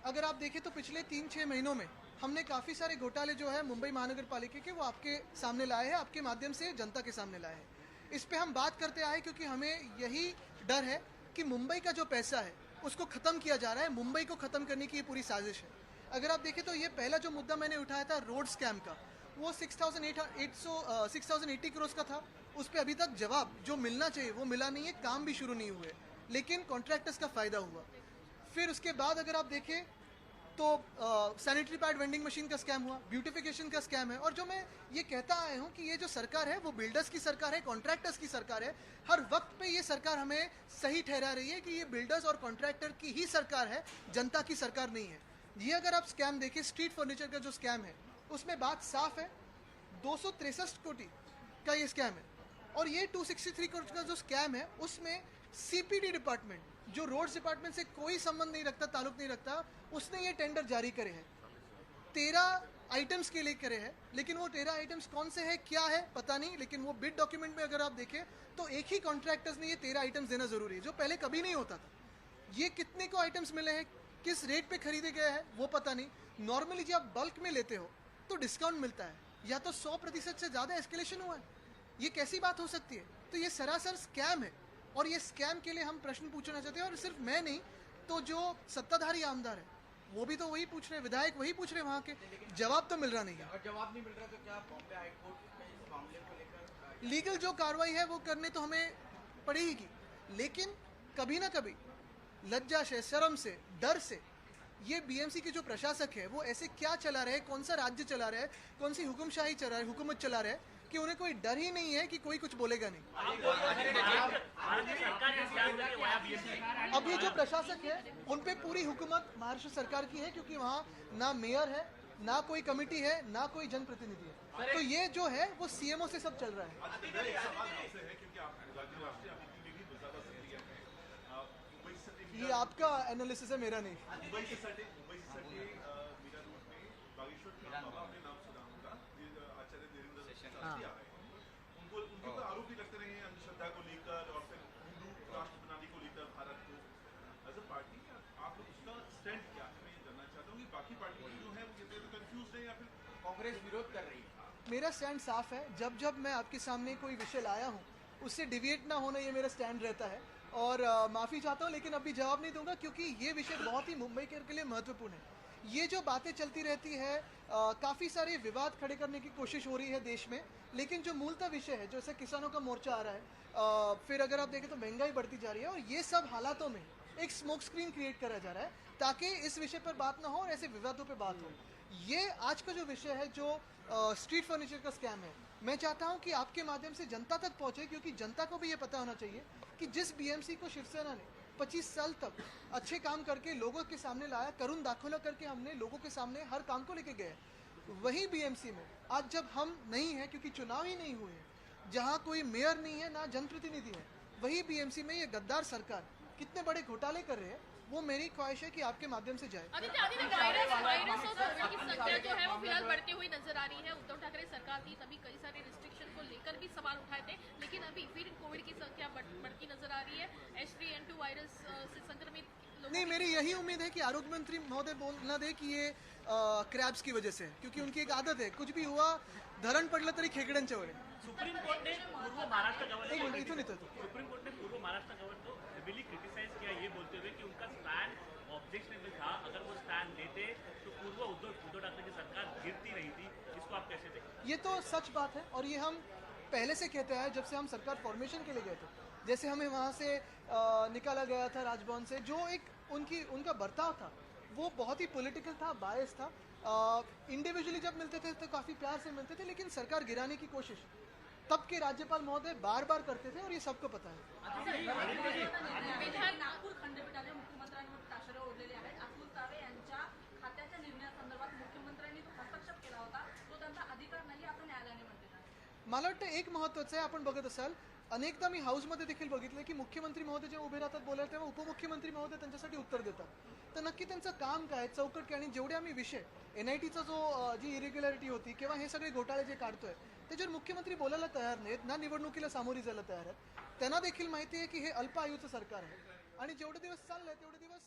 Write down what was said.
अगर आप देखें तो पिछले 3-6 महीनों में हमने काफ़ी सारे घोटाले जो है मुंबई महानगर पालिका के वो आपके सामने लाए हैं, आपके माध्यम से जनता के सामने लाए हैं। इस पे हम बात करते आए क्योंकि हमें यही डर है कि मुंबई का जो पैसा है उसको ख़त्म किया जा रहा है, मुंबई को ख़त्म करने की ये पूरी साजिश है। अगर आप देखें तो ये पहला जो मुद्दा मैंने उठाया था रोड स्कैम का, वो 6,080 करोड़ का था। उस पर अभी तक जवाब जो मिलना चाहिए वो मिला नहीं है, काम भी शुरू नहीं हुए, लेकिन कॉन्ट्रैक्टर्स का फ़ायदा हुआ। फिर उसके बाद अगर आप देखें तो सैनिटरी पैड वेंडिंग मशीन का स्कैम हुआ, ब्यूटिफिकेशन का स्कैम है। और जो मैं ये कहता आया हूँ कि ये जो सरकार है वो बिल्डर्स की सरकार है, कॉन्ट्रैक्टर्स की सरकार है। हर वक्त पे ये सरकार हमें सही ठहरा रही है कि ये बिल्डर्स और कॉन्ट्रैक्टर की ही सरकार है, जनता की सरकार नहीं है। ये अगर आप स्कैम देखें, स्ट्रीट फर्नीचर का जो स्कैम है उसमें बात साफ है, 263 कोटी का ये स्कैम है। और ये 263 करोड़ का जो स्कैम है उसमें सीपीडी डिपार्टमेंट, जो रोड्स डिपार्टमेंट से कोई संबंध नहीं रखता, ताल्लुक नहीं रखता, उसने ये टेंडर जारी करे हैं। 13 आइटम्स के लिए करे हैं, लेकिन वो 13 आइटम्स कौन से हैं, क्या है पता नहीं। लेकिन वो बिड डॉक्यूमेंट में अगर आप देखें तो एक ही कॉन्ट्रैक्टर्स ने ये 13 आइटम्स देना जरूरी है, जो पहले कभी नहीं होता था। ये कितने को आइटम्स मिले हैं, किस रेट पे खरीदे गए हैं वो पता नहीं। नॉर्मली जब आप बल्क में लेते हो तो डिस्काउंट मिलता है, या तो 100% से ज़्यादा एस्केलेशन हुआ है। ये कैसी बात हो सकती है? तो ये सरासर स्कैम है, और ये स्कैम के लिए हम प्रश्न पूछना चाहते हैं। और सिर्फ मैं नहीं, तो जो सत्ताधारी आमदार है वो भी तो वही पूछ रहे हैं, विधायक वही पूछ रहे हैं, वहाँ के जवाब तो मिल रहा नहीं है। अगर जवाब नहीं मिल रहा तो क्या बॉम्बे हाई कोर्ट में इस मामले को लेकर लीगल जो कार्रवाई है वो करने तो हमें पड़ेगी, लेकिन कभी ना कभी लज्जा से, शर्म से, डर से ये बीएमसी के जो प्रशासक है वो ऐसे क्या चला रहे हैं, कौन सा राज्य चला रहा है, कौन सी हुकुमशाही चला रहा है, हुकूमत चला रहा है, कि उन्हें कोई डर ही नहीं है कि कोई कुछ बोलेगा नहीं। अब ये जो प्रशासक है उन पे पूरी हुकूमत महाराष्ट्र सरकार की है, क्योंकि वहाँ ना मेयर है, ना कोई कमेटी है, ना कोई जनप्रतिनिधि है। तो ये जो है वो सीएमओ से सब चल रहा है। ये आपका एनालिसिस है, मेरा नहीं। मुंबई से सटे मीरा रोड में बागेश्वर के बाबा अपने नाम से नाम होगा आचार्य देवेंद्र शास्त्री आ रहे हैं। उनको उनके ऊपर आरोप भी लगते रहे हैं अंधश्रद्धा को लेकर और फिर हिंदू राष्ट्र बनाने को लेकर भारत को। एज अ पार्टी आप लोग उसका स्टैंड क्या है, मैं ये जानना चाहता हूँ कि बाकी पार्टी जो है वो कहते हैं तो कंफ्यूज है या फिर कांग्रेस विरोध कर रही है? मेरा स्टैंड साफ है। जब जब मैं आपके सामने कोई विषय लाया हूँ उससे डिविएट ना होना, ये मेरा स्टैंड रहता है। और माफ़ी चाहता हूँ, लेकिन अभी जवाब नहीं दूंगा, क्योंकि ये विषय बहुत ही मुंबई के लिए महत्वपूर्ण है। ये जो बातें चलती रहती है, काफ़ी सारे विवाद खड़े करने की कोशिश हो रही है देश में, लेकिन जो मूलतः विषय है, जैसे किसानों का मोर्चा आ रहा है, फिर अगर आप देखें तो महंगाई बढ़ती जा रही है, और ये सब हालातों में एक स्मोक स्क्रीन क्रिएट करा जा रहा है ताकि इस विषय पर बात ना हो और ऐसे विवादों पर बात हो। ये आज का जो विषय है, जो स्ट्रीट फर्नीचर का स्कैम है, मैं चाहता हूं कि आपके माध्यम से जनता तक पहुंचे, क्योंकि जनता को भी ये पता होना चाहिए कि जिस बीएमसी को शिवसेना ने 25 साल तक अच्छे काम करके लोगों के सामने लाया, करुण दाखिला करके हमने लोगों के सामने हर काम को लेके गए, वही बीएमसी में आज जब हम नहीं हैं, क्योंकि चुनाव ही नहीं हुए हैं, जहाँ कोई मेयर नहीं है, ना जनप्रतिनिधि है, वही बीएमसी में ये गद्दार सरकार कितने बड़े घोटाले कर रहे हैं, वो मेरी ख्वाहिश है कि आपके माध्यम से जाए। वायरस और कोविड की संख्या जो है वो फिलहाल बढ़ती हुई नजर आ रही है। उद्धव ठाकरे सरकार थी तभी कई सारे रिस्ट्रिक्शन को लेकर भी सवाल उठाए थे, लेकिन अभी फिर कोविड की संख्या बढ़ती नजर आ रही है। H3N2 वायरस से संक्रमित नहीं, मेरी यही उम्मीद है कि आरोग्य मंत्री महोदय बोल ना दे कि ये क्रैब्स की वजह से, क्योंकि उनकी एक आदत है, कुछ भी हुआ धरण पडलं तरी खेकड्यांच्या चवळे। सुप्रीम कोर्ट ने पूर्व महाराष्ट्र गवर्नर इथून येतो सुप्रीम कोर्ट ने पूर्व महाराष्ट्र गवर्नर को हेवीली क्रिटिसाइज किया, ये बोलते हुए कि उनका स्टैंड ऑब्जेक्शनेबल था, अगर वो स्टैंड लेते तो पूर्व उद्धव ठाकरे की सरकार गिरती नहीं थी। इसको आप कैसे देखते? ये तो सच बात है, और ये हम पहले से कहते हैं, जब से हम सरकार फॉर्मेशन के लिए गए थे। जैसे हमें वहाँ से निकाला गया था राजभवन से, जो एक उनका बर्ताव था वो बहुत ही पॉलिटिकल था, बायस था। इंडिविजुअली जब मिलते थे तो काफ़ी प्यार से मिलते थे, लेकिन सरकार गिराने की कोशिश तब के राज्यपाल महोदय बार बार करते थे, और ये सबको पता है। नागपूर खंडपीठाने मुख्यमंत्र्यांवर ताशेरे ओढलेले आहेत। अतुल सावे यांच्या खात्याच्या निर्णयासंदर्भात मुख्यमंत्र्यांनी जो हस्तक्षेप केला होता तो त्यांचा अधिकार नाही असं न्यायालयाने म्हटले आहे। मला वाटतं एक महत्त्वाचं आहे, आपण बघत असाल अनेकदा मी हाऊसमध्ये देखील बघितलं की मुख्यमंत्री महोदय जेव्हा उभे राहतात बोलायला, तेव्हा उपमुख्यमंत्री महोदय त्यांच्यासाठी उत्तर देतात। तर नक्की त्यांचं काम काय, चौकट काय, आणि जेवढे आम्ही विषय NITचा जो जी इरेग्युलॅरिटी होती किंवा हे सगळे घोटाळे जे काढतोय त्याच्यावर मुख्यमंत्री बोलायला तयार नाहीत, ना निवडणुकीला सामोरी जायला तयार आहेत। त्यांना देखील माहिती आहे की हे अल्प आयुचं सरकार आहे, आणि जेवढे दिवस चाललंय तेवढे दिवस